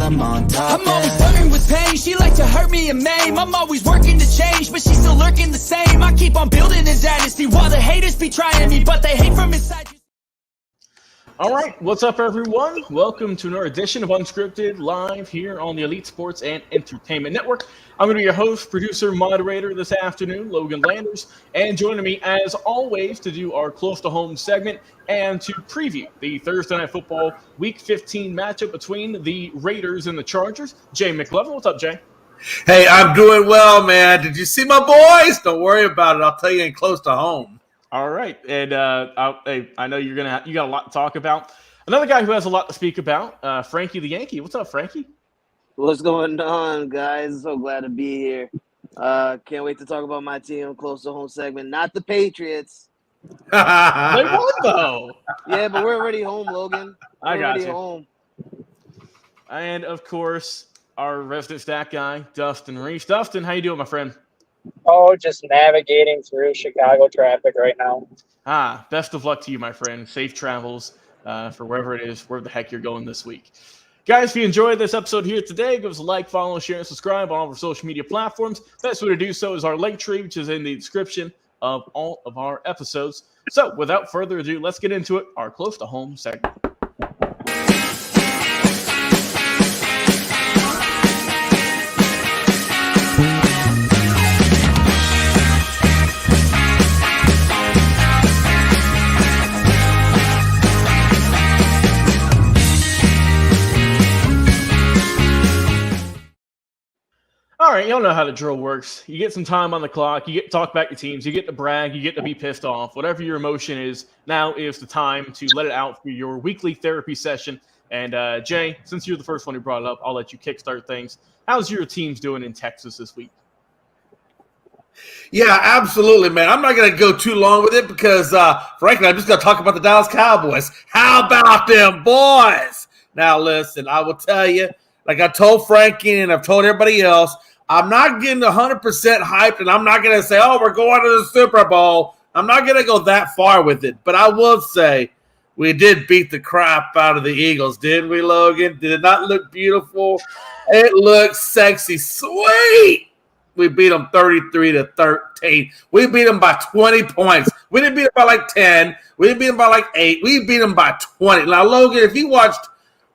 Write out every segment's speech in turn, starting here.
I'm on top. I'm always flirting with pain, she like to hurt me and maim. I'm always working to change, but she's still lurking the same. I keep on building a dynasty while the haters be trying me, but they hate from inside. All right, what's up, everyone? Welcome to another edition of Unscripted, live here on the Elite Sports and Entertainment Network. I'm going to be your host, producer, moderator this afternoon, Logan Landers, and joining me, as always, to do our Close to Home segment and to preview the Thursday Night Football Week 15 matchup between the Raiders and the Chargers, Jay McLevin. What's up, Jay? Hey, I'm doing well, man. Did you see my boys? Don't worry about it. I'll tell you in Close to Home. All right, and I know you got a lot to talk about. Another guy who has a lot to speak about, Frankie the Yankee. What's up, Frankie? What's going on, guys? So glad to be here. Can't wait to talk about my team Close to Home segment. Not the Patriots. They won, though. Yeah, but we're already home, Logan. I got you. Home. And, of course, our resident stat guy, Dustin Reese. Dustin, how you doing, my friend? Oh, just navigating through Chicago traffic right now. Best of luck to you, my friend. Safe travels for wherever it is, where the heck you're going this week. Guys, if you enjoyed this episode here today, give us a like, follow, share, and subscribe on all of our social media platforms. Best way to do so is our link tree, which is in the description of all of our episodes. So, without further ado, let's get into it, our Close to Home segment. All right, y'all know how the drill works. You get some time on the clock. You get to talk about your teams. You get to brag. You get to be pissed off. Whatever your emotion is, now is the time to let it out for your weekly therapy session. And, Jay, since you're the first one who brought it up, I'll let you kickstart things. How's your teams doing in Texas this week? Yeah, absolutely, man. I'm not going to go too long with it because, frankly, I'm just going to talk about the Dallas Cowboys. How about them boys? Now, listen, I will tell you, like I told Frankie and I've told everybody else, I'm not getting 100% hyped, and I'm not going to say, oh, we're going to the Super Bowl. I'm not going to go that far with it. But I will say we did beat the crap out of the Eagles, didn't we, Logan? Did it not look beautiful? It looked sexy. Sweet. We beat them 33-13. We beat them by 20 points. We didn't beat them by like 10. We didn't beat them by like 8. We beat them by 20. Now, Logan, if you watched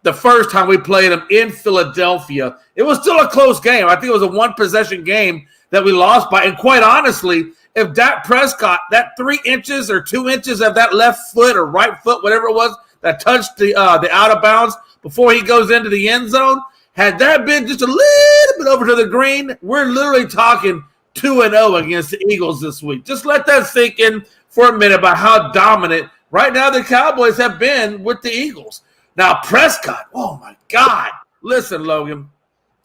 the first time we played them in Philadelphia, it was still a close game. I think it was a one-possession game that we lost by. And quite honestly, if Dak Prescott, that 3 inches or 2 inches of that left foot or right foot, whatever it was, that touched the out of bounds before he goes into the end zone, had that been just a little bit over to the green, we're literally talking 2-0 against the Eagles this week. Just let that sink in for a minute about how dominant right now the Cowboys have been with the Eagles. Now, Prescott, oh, my God. Listen, Logan,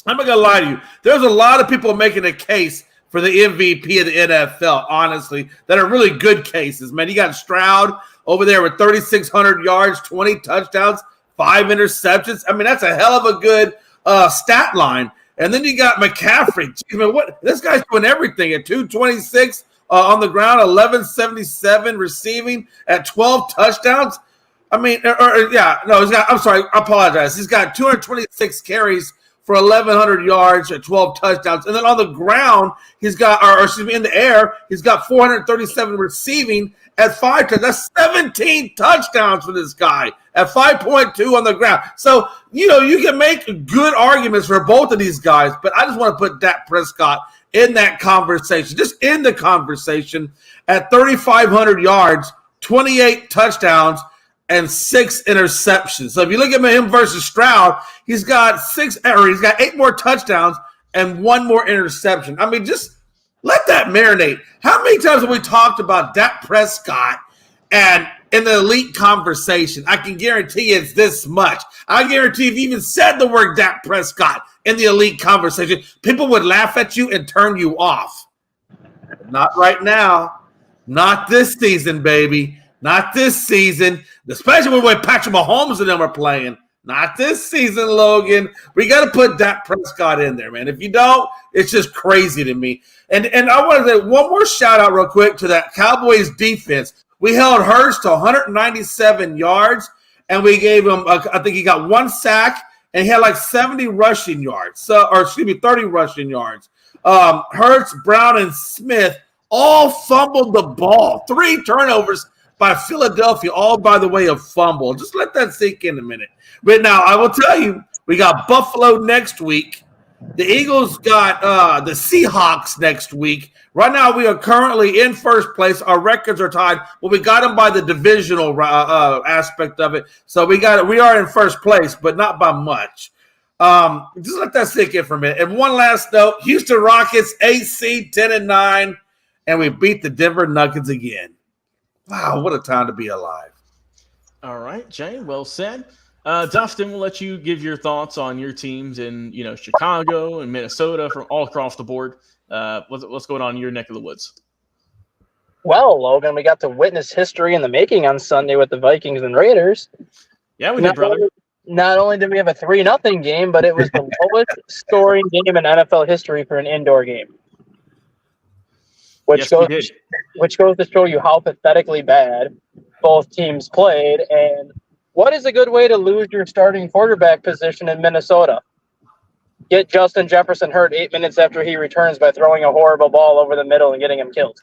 I'm not going to lie to you. There's a lot of people making a case for the MVP of the NFL, honestly, that are really good cases, man. You got Stroud over there with 3,600 yards, 20 touchdowns, 5 interceptions. I mean, that's a hell of a good stat line. And then you got McCaffrey. Jeez, man, what? This guy's doing everything at 226 on the ground, 1177 receiving at 12 touchdowns. I mean, I'm sorry, I apologize. He's got 226 carries for 1,100 yards at 12 touchdowns. And then on the ground, in the air, he's got 437 receiving at 5 touchdowns. That's 17 touchdowns for this guy at 5.2 on the ground. So, you can make good arguments for both of these guys, but I just want to put Dak Prescott in that conversation, just in the conversation at 3,500 yards, 28 touchdowns, and 6 interceptions. So if you look at him versus Stroud, he's got 8 more touchdowns and 1 more interception. I mean, just let that marinate. How many times have we talked about Dak Prescott and in the elite conversation? I can guarantee you it's this much. I guarantee if you even said the word Dak Prescott in the elite conversation, people would laugh at you and turn you off. Not right now. Not this season, baby. Not this season, especially when Patrick Mahomes and them are playing. Not this season, Logan. We got to put Dak Prescott in there, man. If you don't, it's just crazy to me. And I want to say one more shout-out real quick to that Cowboys defense. We held Hurts to 197 yards, and we gave him, I think he got 1 sack and he had like 70 rushing yards. 30 rushing yards. Hurts, Brown, and Smith all fumbled the ball. 3 turnovers by Philadelphia, all by the way of fumble. Just let that sink in a minute. But now I will tell you, we got Buffalo next week. The Eagles got the Seahawks next week. Right now, we are currently in first place. Our records are tied, but we got them by the divisional aspect of it. So we are in first place, but not by much. Just let that sink in for a minute. And one last note: Houston Rockets, 8 seed, 10-9, and we beat the Denver Nuggets again. Wow, what a time to be alive! All right, Jay, well said. Dustin, we'll let you give your thoughts on your teams in Chicago and Minnesota from all across the board. What's going on in your neck of the woods? Well, Logan, we got to witness history in the making on Sunday with the Vikings and Raiders. Yeah, we did, brother. Not only did we have a 3-0 game, but it was the lowest scoring game in NFL history for an indoor game. Which goes to show you how pathetically bad both teams played. And what is a good way to lose your starting quarterback position in Minnesota? Get Justin Jefferson hurt 8 minutes after he returns by throwing a horrible ball over the middle and getting him killed.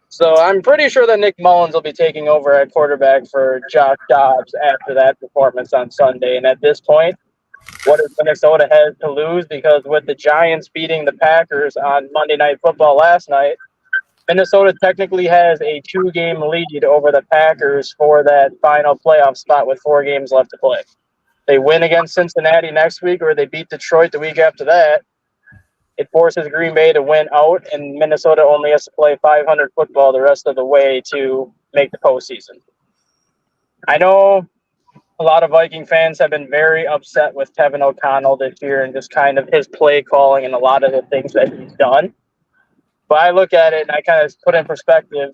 So I'm pretty sure that Nick Mullins will be taking over at quarterback for Josh Dobbs after that performance on Sunday. And at this point, what does Minnesota have to lose? Because with the Giants beating the Packers on Monday Night Football last night, Minnesota technically has a 2-game lead over the Packers for that final playoff spot with 4 games left to play. They win against Cincinnati next week, or they beat Detroit the week after that. It forces Green Bay to win out, and Minnesota only has to play 500 football the rest of the way to make the postseason. I know a lot of Viking fans have been very upset with Kevin O'Connell this year and just kind of his play calling and a lot of the things that he's done. But I look at it and I kind of put in perspective,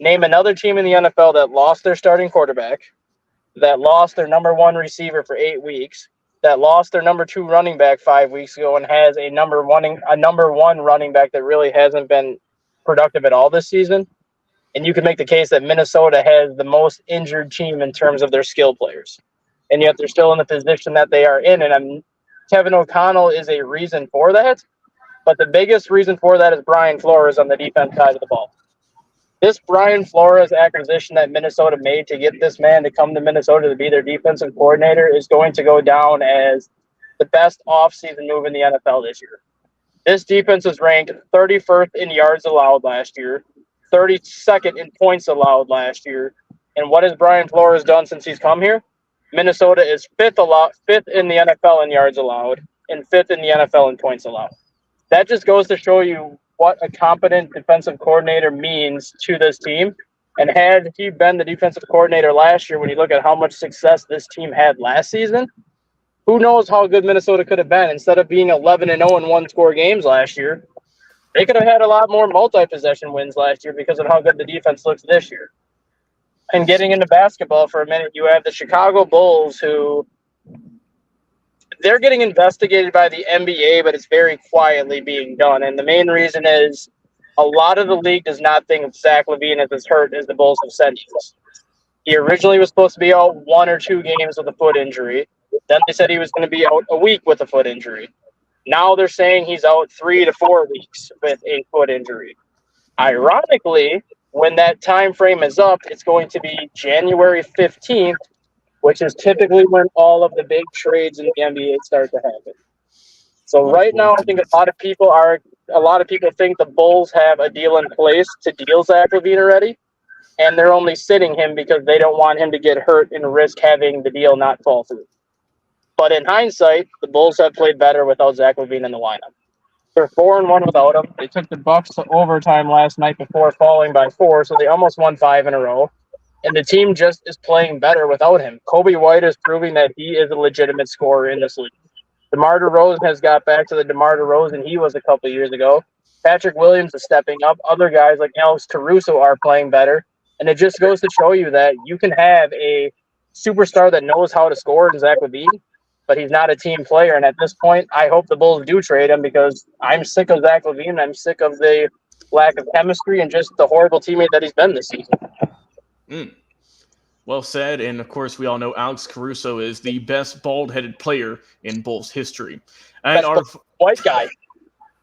name another team in the NFL that lost their starting quarterback, that lost their number 1 receiver for 8 weeks, that lost their number 2 running back 5 weeks ago and has a number 1 running back that really hasn't been productive at all this season. And you can make the case that Minnesota has the most injured team in terms of their skill players. And yet they're still in the position that they are in. And Kevin O'Connell is a reason for that. But the biggest reason for that is Brian Flores on the defense side of the ball. This Brian Flores acquisition that Minnesota made to get this man to come to Minnesota to be their defensive coordinator is going to go down as the best offseason move in the NFL this year. This defense was ranked 31st in yards allowed last year, 32nd in points allowed last year. And what has Brian Flores done since he's come here? Minnesota is fifth in the NFL in yards allowed and 5th in the NFL in points allowed. That just goes to show you what a competent defensive coordinator means to this team. And had he been the defensive coordinator last year, when you look at how much success this team had last season, who knows how good Minnesota could have been. Instead of being 11-0 in 1-score games last year, they could have had a lot more multi-possession wins last year because of how good the defense looks this year. And getting into basketball for a minute, you have the Chicago Bulls who they're getting investigated by the NBA, but it's very quietly being done. And the main reason is a lot of the league does not think Zach LaVine is as hurt as the Bulls have said he is. He originally was supposed to be out 1 or 2 games with a foot injury. Then they said he was going to be out a week with a foot injury. Now they're saying he's out 3 to 4 weeks with a foot injury. Ironically, when that time frame is up, it's going to be January 15th, which is typically when all of the big trades in the NBA start to happen. So right now, I think a lot of people think the Bulls have a deal in place to deal Zach LaVine already, and they're only sitting him because they don't want him to get hurt and risk having the deal not fall through. But in hindsight, the Bulls have played better without Zach LaVine in the lineup. They're 4-1 without him. They took the Bucks to overtime last night before falling by 4, so they almost won 5 in a row. And the team just is playing better without him. Kobe White is proving that he is a legitimate scorer in this league. DeMar DeRozan has got back to the DeMar DeRozan he was a couple of years ago. Patrick Williams is stepping up. Other guys like Alex Caruso are playing better. And it just goes to show you that you can have a superstar that knows how to score in Zach LaVine, but he's not a team player. And at this point, I hope the Bulls do trade him because I'm sick of Zach LaVine. I'm sick of the lack of chemistry and just the horrible teammate that he's been this season. Well Well said. And of course, we all know Alex Caruso is the best bald-headed player in Bulls history. And Best white guy.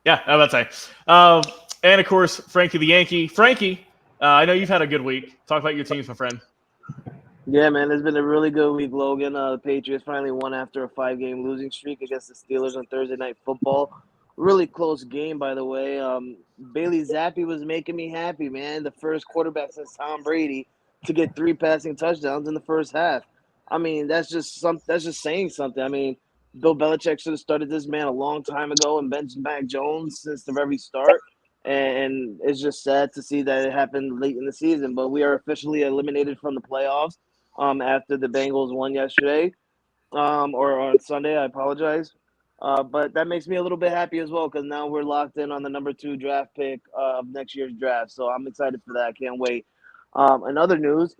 yeah, I was about to say. And of course, Frankie the Yankee. Frankie, I know you've had a good week. Talk about your teams, my friend. Yeah, man, it's been a really good week, Logan. The Patriots finally won after a 5-game losing streak against the Steelers on Thursday Night Football. Really close game, by the way. Bailey Zappi was making me happy, man. The first quarterback since Tom Brady to get 3 passing touchdowns in the first half. I mean, that's just saying something. I mean, Bill Belichick should have started this man a long time ago and benched Mac Jones since the very start. And it's just sad to see that it happened late in the season. But we are officially eliminated from the playoffs. After the Bengals won yesterday, or on Sunday. I apologize. But that makes me a little bit happy as well because now we're locked in on the number 2 draft pick of next year's draft. So I'm excited for that. I can't wait. In other news,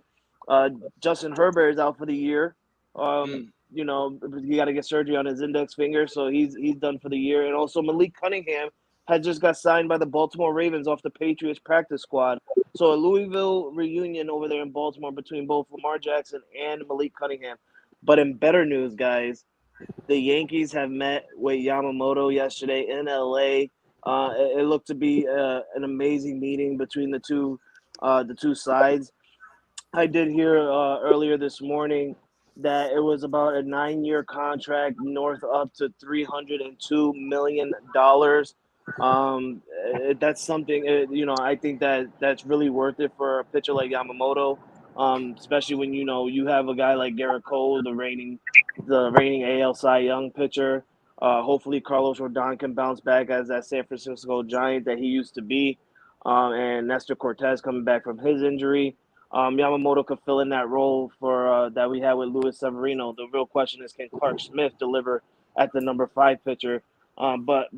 Justin Herbert is out for the year. You know, he got to get surgery on his index finger, so he's done for the year. And also Malik Cunningham had just got signed by the Baltimore Ravens off the Patriots practice squad. So a Louisville reunion over there in Baltimore between both Lamar Jackson and Malik Cunningham. But in better news, guys, the Yankees have met with Yamamoto yesterday in LA. It looked to be an amazing meeting between the two sides. I did hear earlier this morning that it was about a 9-year contract north up to $302 million. That's something, you know, I think that's really worth it for a pitcher like Yamamoto, especially when, you know, you have a guy like Garrett Cole, the reigning AL Cy Young pitcher. Hopefully Carlos Rodon can bounce back as that San Francisco Giant that he used to be, and Nestor Cortez coming back from his injury. Yamamoto could fill in that role for that we had with Luis Severino. The real question is, can Clark Smith deliver at the number 5 pitcher? But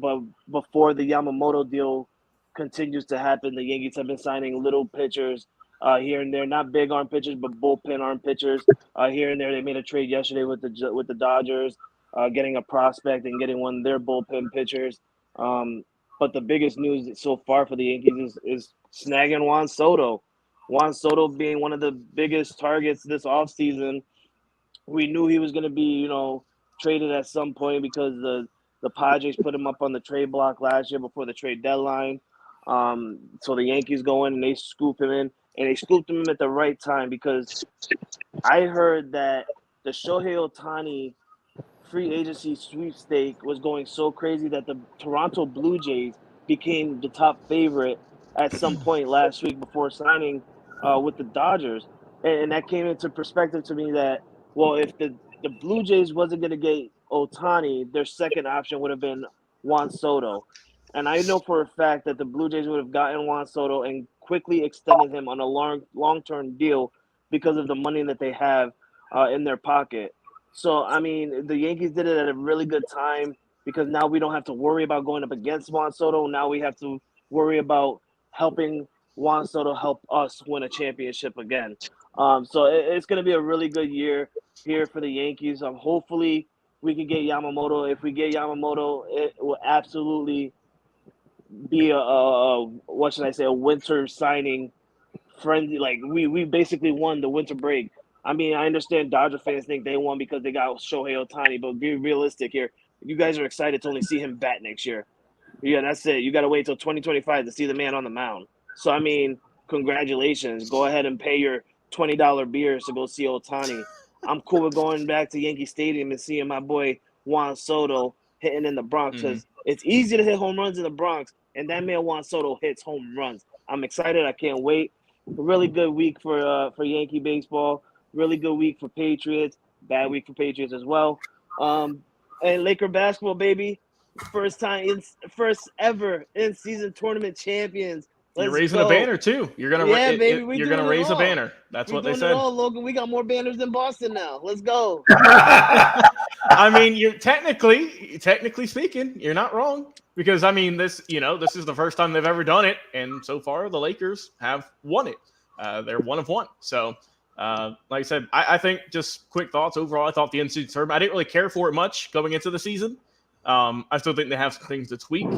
before the Yamamoto deal continues to happen, the Yankees have been signing little pitchers here and there, not big arm pitchers, but bullpen arm pitchers here and there. They made a trade yesterday with the Dodgers, getting a prospect and getting one of their bullpen pitchers. But the biggest news so far for the Yankees is snagging Juan Soto. Juan Soto being one of the biggest targets this offseason. We knew he was going to be, you know, traded at some point because the Padres put him up on the trade block last year before the trade deadline. So the Yankees go in and they scoop him in, and they scooped him in at the right time because I heard that the Shohei Ohtani free agency sweepstake was going so crazy that the Toronto Blue Jays became the top favorite at some point last week before signing with the Dodgers. And that came into perspective to me that, well, if the Blue Jays wasn't going to get Ohtani, their second option would have been Juan Soto. And I know for a fact that the Blue Jays would have gotten Juan Soto and quickly extended him on a long-term deal because of the money that they have in their pocket. So, I mean, the Yankees did it at a really good time because now we don't have to worry about going up against Juan Soto. Now we have to worry about helping Juan Soto help us win a championship again. So it's going to be a really good year here for the Yankees. Hopefully we can get Yamamoto. If we get Yamamoto, it will absolutely be a winter signing friendly. Like we basically won the winter break. I mean, I understand Dodger fans think they won because they got Shohei Ohtani, but be realistic here. You guys are excited to only see him bat next year. Yeah, that's it. You got to wait till 2025 to see the man on the mound. So, I mean, congratulations. Go ahead and pay your $20 beers to go see Ohtani. I'm cool with going back to Yankee Stadium and seeing my boy Juan Soto hitting in the Bronx because it's easy to hit home runs in the Bronx, and that man Juan Soto hits home runs. I'm excited. I can't wait. A really good week for Yankee baseball. Really good week for Patriots. Bad week for Patriots as well. And Laker basketball, baby. First ever in season tournament champions. You're raising a banner too. You're gonna raise a banner. That's what they said. Logan, we got more banners than Boston now. Let's go. I mean, you're technically speaking, you're not wrong because I mean this is the first time they've ever done it, and so far the Lakers have won it. They're 1 of 1. So, like I said, I think just quick thoughts overall. I thought the NCAA tournament, I didn't really care for it much going into the season. I still think they have some things to tweak,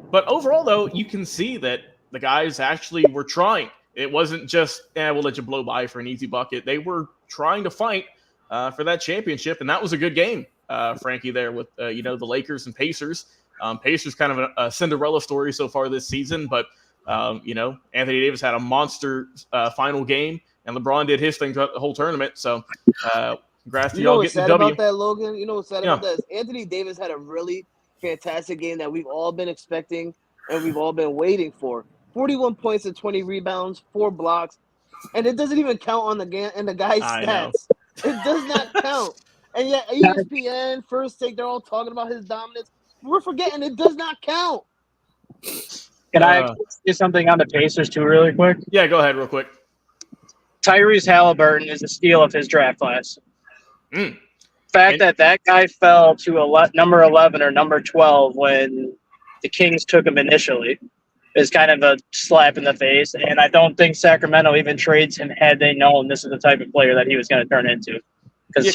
but overall though, you can see that the guys actually were trying. it wasn't just, we'll let you blow by for an easy bucket. They were trying to fight for that championship, and that was a good game, Frankie, there with, the Lakers and Pacers. Pacers kind of a Cinderella story so far this season, but, Anthony Davis had a monster final game, and LeBron did his thing throughout the whole tournament. So congrats to y'all getting the W. About that, Logan? You know what's sad about that is Anthony Davis had a really fantastic game that we've all been expecting and we've all been waiting for. 41 points and 20 rebounds, 4 blocks, and it doesn't even count on the guy's stats. It does not count. And yet ESPN, First Take, they're all talking about his dominance. We're forgetting it does not count. Can I say something on the Pacers too really quick? Yeah, go ahead real quick. Tyrese Halliburton is a steal of his draft class. Fact that guy fell to number 11 or number 12 when the Kings took him initially is kind of a slap in the face, and I don't think Sacramento even trades him had they known this is the type of player that he was going to turn into. Because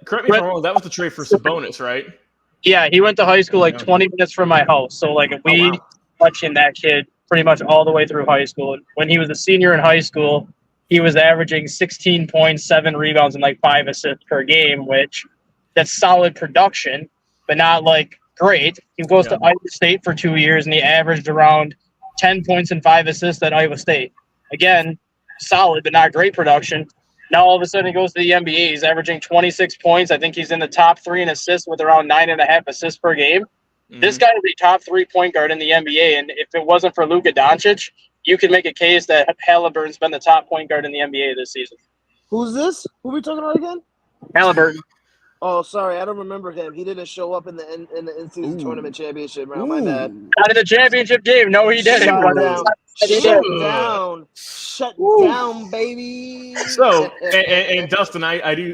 correct me if I'm wrong, that was the trade for Sabonis, right? Yeah, he went to high school 20 minutes from my house. So we watching that kid pretty much all the way through high school. When he was a senior in high school, he was averaging 16 points, 7 rebounds, and 5 assists per game, which that's solid production, but not great. He goes to Iowa State for 2 years, and he averaged around 10 points and 5 assists at Iowa State. Again, solid, but not great production. Now all of a sudden he goes to the NBA. He's averaging 26 points. I think he's in the top 3 in assists with around 9.5 assists per game. Mm-hmm. This guy is a top 3 point guard in the NBA, and if it wasn't for Luka Doncic, you could make a case that Halliburton's been the top point guard in the NBA this season. Who's this? Who are we talking about again? Halliburton. Oh, sorry, I don't remember him. He didn't show up in the in-season tournament championship round. My bad. Not in the championship game. No, he didn't. Shut down, baby. So, and Dustin, I do,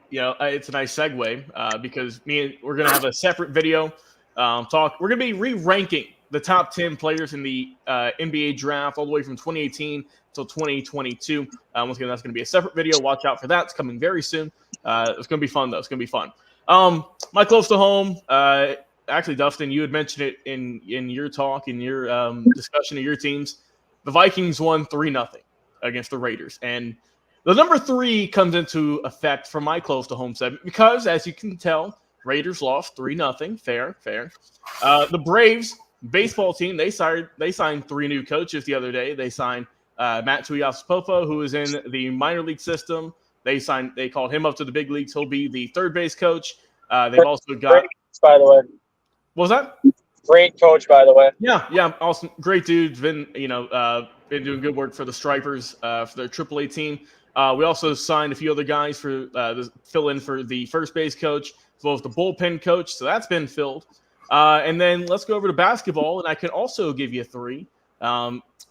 it's a nice segue because we're gonna have a separate video talk. We're gonna be re-ranking the top 10 players in the NBA draft all the way from 2018 till 2022. Once again, that's going to be a separate video. Watch out for that. It's coming very soon. It's going to be fun, though. It's going to be fun. My close to home, actually, Dustin, you had mentioned it in your talk, in your discussion of your teams. The Vikings won 3-0 against the Raiders. And the number 3 comes into effect for my close to home segment because, as you can tell, Raiders lost 3-0. Fair. The Braves baseball team, they signed 3 new coaches the other day. They signed Matt Tuiasosopo, who is in the minor league system. They called him up to the big leagues. He'll be the third base coach. They've also got, by the way. What was that? Great coach, by the way. Yeah, awesome, great dude. Been doing good work for the Stripers for their AAA team. We also signed a few other guys for fill in for the first base coach as well as the bullpen coach. So that's been filled. And then let's go over to basketball, and I can also give you 3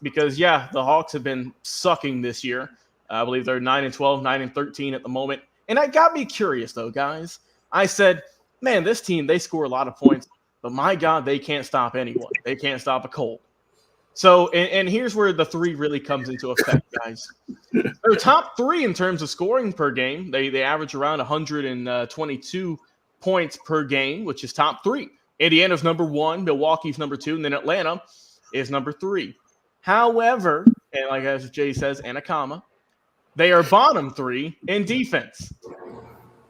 because, the Hawks have been sucking this year. I believe they're 9-12, 9-13 at the moment. And that got me curious, though, guys. I said, man, this team, they score a lot of points, but my God, they can't stop anyone. They can't stop a cold. So, and here's where the 3 really comes into effect, guys. They're top 3 in terms of scoring per game. They average around 122 points per game, which is top 3. Indiana's number 1, Milwaukee's number 2, and then Atlanta is number 3. However, and like as Jay says, and a comma, they are bottom 3 in defense.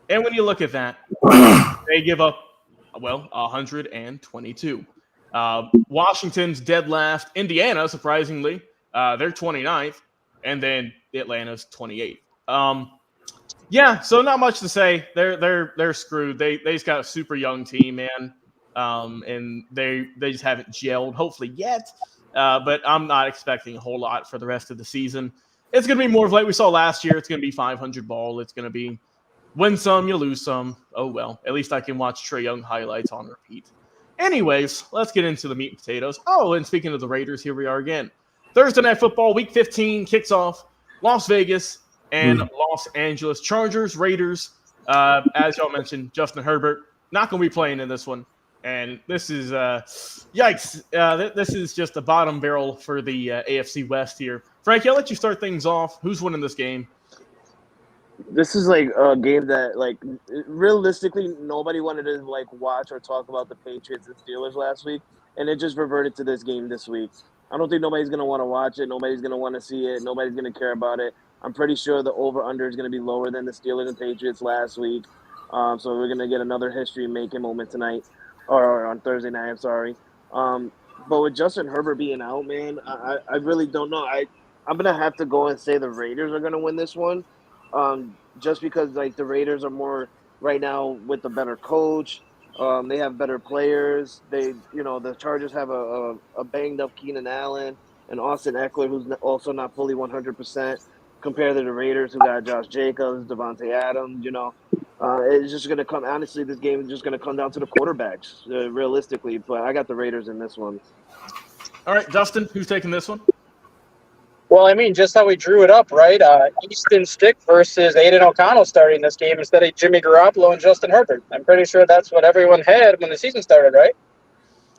And when you look at that, they give up, 122. Washington's dead last. Indiana, surprisingly, they're 29th, and then Atlanta's 28th. So not much to say. They're screwed. They just got a super young team, man. And they just haven't gelled, hopefully yet. But I'm not expecting a whole lot for the rest of the season. It's going to be more of like we saw last year. It's going to be 500 ball. It's going to be win some, you lose some. Oh, well. At least I can watch Trae Young highlights on repeat. Anyways, let's get into the meat and potatoes. Oh, and speaking of the Raiders, here we are again. Thursday Night Football, Week 15 kicks off. Las Vegas and Los Angeles Chargers, Raiders. As y'all mentioned, Justin Herbert not going to be playing in this one. And this is, yikes. This is just a bottom barrel for the AFC West here. Frankie, I'll let you start things off. Who's winning this game? This is like a game that, realistically, nobody wanted to watch or talk about the Patriots and Steelers last week, and it just reverted to this game this week. I don't think nobody's going to want to watch it. Nobody's going to want to see it. Nobody's going to care about it. I'm pretty sure the over-under is going to be lower than the Steelers and Patriots last week. So we're going to get another history-making moment tonight, or on Thursday night, I'm sorry. But with Justin Herbert being out, man, I really don't know. I'm going to have to go and say the Raiders are going to win this one, just because, like, the Raiders are more right now with the better coach. They have better players. The Chargers have a banged-up Keenan Allen and Austin Eckler, who's also not fully 100%, compared to the Raiders, who got Josh Jacobs, Devontae Adams. It's just going to come – honestly, this game is just going to come down to the quarterbacks, realistically. But I got the Raiders in this one. All right, Dustin, who's taking this one? Well, I mean, just how we drew it up, right? Easton Stick versus Aiden O'Connell starting this game instead of Jimmy Garoppolo and Justin Herbert. I'm pretty sure that's what everyone had when the season started, right?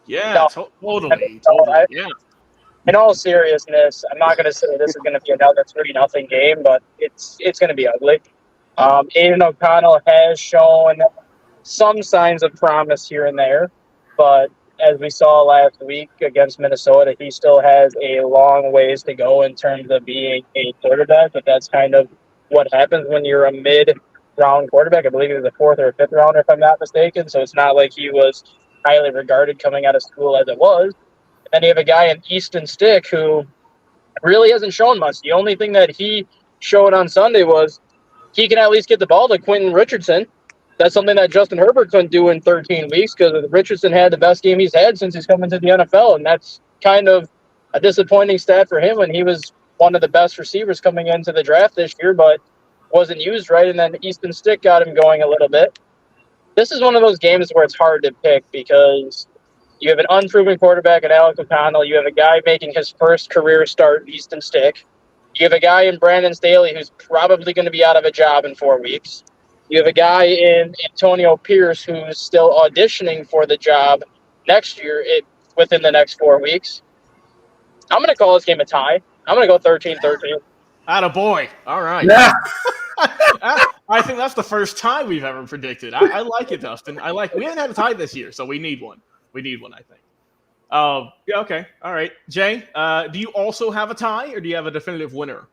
Yeah, No. totally. Yeah. In all seriousness, I'm not going to say this is going to be another 3-0 game, but it's going to be ugly. Aiden O'Connell has shown some signs of promise here and there, but as we saw last week against Minnesota, he still has a long ways to go in terms of being a quarterback, but that's kind of what happens when you're a mid-round quarterback. I believe he was a 4th or a 5th rounder, if I'm not mistaken, so it's not like he was highly regarded coming out of school as it was. And then you have a guy in Easton Stick who really hasn't shown much. The only thing that he showed on Sunday was he can at least get the ball to Quentin Richardson. That's something that Justin Herbert couldn't do in 13 weeks because Richardson had the best game he's had since he's come into the NFL, and that's kind of a disappointing stat for him when he was one of the best receivers coming into the draft this year, but wasn't used right, and then Easton Stick got him going a little bit. This is one of those games where it's hard to pick because you have an unproven quarterback in Alex O'Connell. You have a guy making his first career start, Easton Stick. You have a guy in Brandon Staley who's probably going to be out of a job in 4 weeks. You have a guy in Antonio Pierce who's still auditioning for the job next year within the next 4 weeks. I'm going to call this game a tie. I'm going to go 13-13. Attaboy. All right. Yeah. I think that's the first time we've ever predicted. I like it, Dustin. We haven't had a tie this year, so we need one. I think. Yeah, okay. All right. Jay, do you also have a tie, or do you have a definitive winner?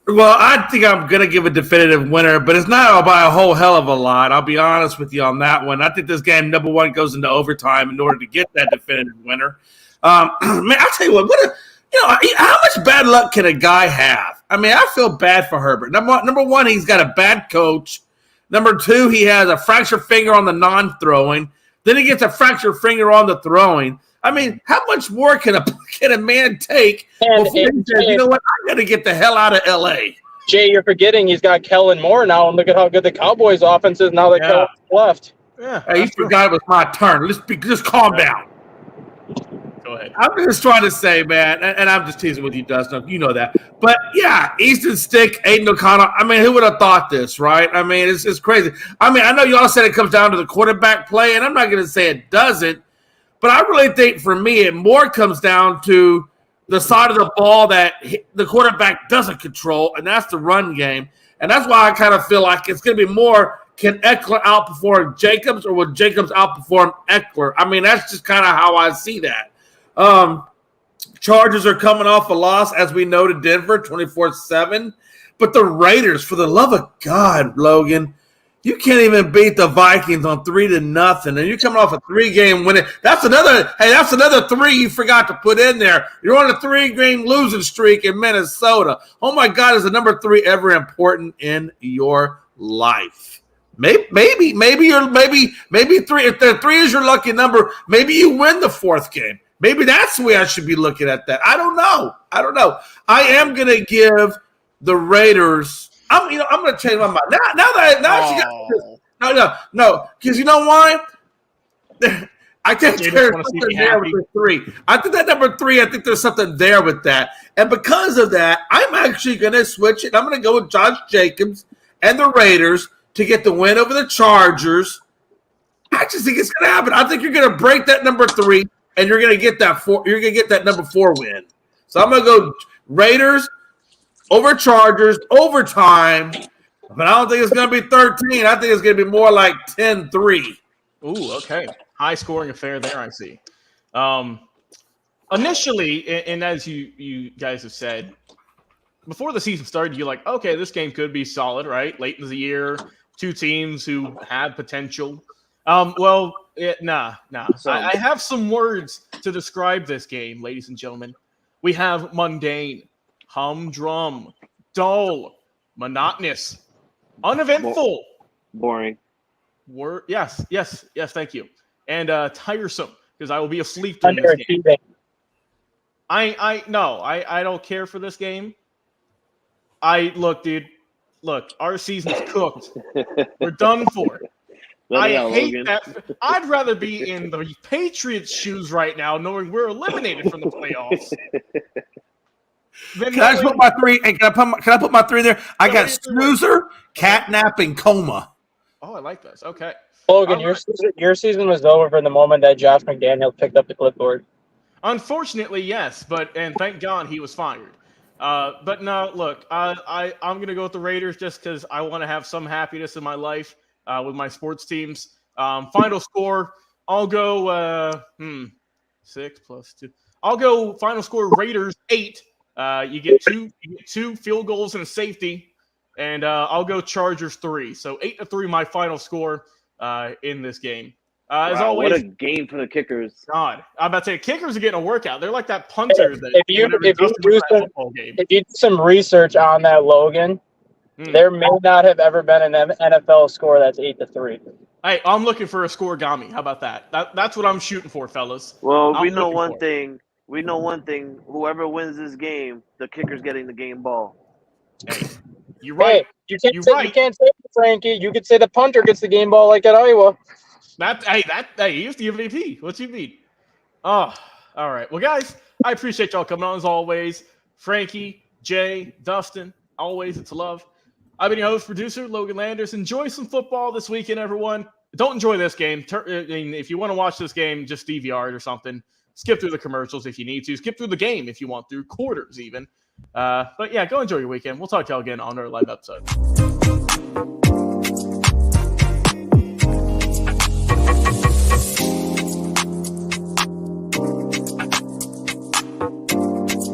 Well, I think I'm going to give a definitive winner, but it's not by a whole hell of a lot. I'll be honest with you on that one. I think this game, number one, goes into overtime in order to get that definitive winner. Man, I'll tell you what how much bad luck can a guy have? I mean, I feel bad for Herbert. Number one, he's got a bad coach. Number two, he has a fractured finger on the non-throwing. Then he gets a fractured finger on the throwing. I mean, how much more can a man take before he says, you know what, I'm going to get the hell out of L.A.? Jay, you're forgetting he's got Kellen Moore now, and look at how good the Cowboys' offense is now that Kellen's left. Yeah, hey, you forgot it was my turn. Just calm down. Go ahead. I'm just trying to say, man, and I'm just teasing with you, Dustin. You know that. But, yeah, Easton Stick, Aiden O'Connell. I mean, who would have thought this, right? I mean, it's crazy. I mean, I know you all said it comes down to the quarterback play, and I'm not going to say it doesn't. But I really think for me, it more comes down to the side of the ball that the quarterback doesn't control, and that's the run game. And that's why I kind of feel like it's going to be more, can Eckler outperform Jacobs, or will Jacobs outperform Eckler? I mean, that's just kind of how I see that. Chargers are coming off a loss, as we know, to Denver, 24-7. But the Raiders, for the love of God, Logan, you can't even beat the Vikings on 3-0, and you're coming off a 3-game winning. That's another 3 you forgot to put in there. You're on a 3-game losing streak in Minnesota. Oh my God, is the number 3 ever important in your life? Maybe 3. If the 3 is your lucky number, maybe you win the 4th game. Maybe that's the way I should be looking at that. I don't know. I am gonna give the Raiders. I'm going to change my mind. No. Because you know why? I think there's something there with the 3. I think that number 3, I think there's something there with that. And because of that, I'm actually going to switch it. I'm going to go with Josh Jacobs and the Raiders to get the win over the Chargers. I just think it's going to happen. I think you're going to break that number 3, and you're going to get that 4. You're going to get that number 4 win. So I'm going to go Raiders over Chargers, overtime, but I don't think it's going to be 13. I think it's going to be more like 10-3. Ooh, okay. High-scoring affair there, I see. All initially, and as you guys have said, before the season started, you're like, okay, this game could be solid, right? Late in the year, two teams who have potential. Nah. I have some words to describe this game, ladies and gentlemen. We have mundane, humdrum, dull, monotonous, uneventful, Boring. Yes, thank you. And tiresome, because I will be asleep during this game. I don't care for this game. Look, our season's cooked. We're done for. I hate Logan. that. I'd rather be in the Patriots' shoes right now, knowing we're eliminated from the playoffs. Can I just put my three? And can I put my three there? I got snoozer, catnap, and coma. Oh, I like this. Okay, Logan, your season was over from the moment that Josh McDaniels picked up the clipboard. Unfortunately, yes, and thank God he was fired. But no, look, I'm gonna go with the Raiders just because I want to have some happiness in my life with my sports teams. Final score, I'll go 6 + 2. I'll go final score Raiders 8. You get two field goals and a safety, and I'll go Chargers 3. So 8-3, my final score in this game. As always, what a game for the kickers! God, I'm about to say kickers are getting a workout. They're like that punter that if you do some research on that, Logan, there may not have ever been an NFL score that's 8-3. Hey, I'm looking for a scoregami. How about that? That's what I'm shooting for, fellas. Well, we know one thing. Whoever wins this game, the kicker's getting the game ball. Hey, you're right. Hey, you can't say it, Frankie. You could say the punter gets the game ball like at Iowa. He's the MVP. What's you mean? Oh, all right. Well, guys, I appreciate y'all coming on as always. Frankie, Jay, Dustin, always it's a love. I've been your host, producer, Logan Landers. Enjoy some football this weekend, everyone. Don't enjoy this game. If you want to watch this game, just DVR it or something. Skip through the commercials if you need to. Skip through the game if you want to. Quarters even. But yeah, go enjoy your weekend. We'll talk to y'all again on our live episode.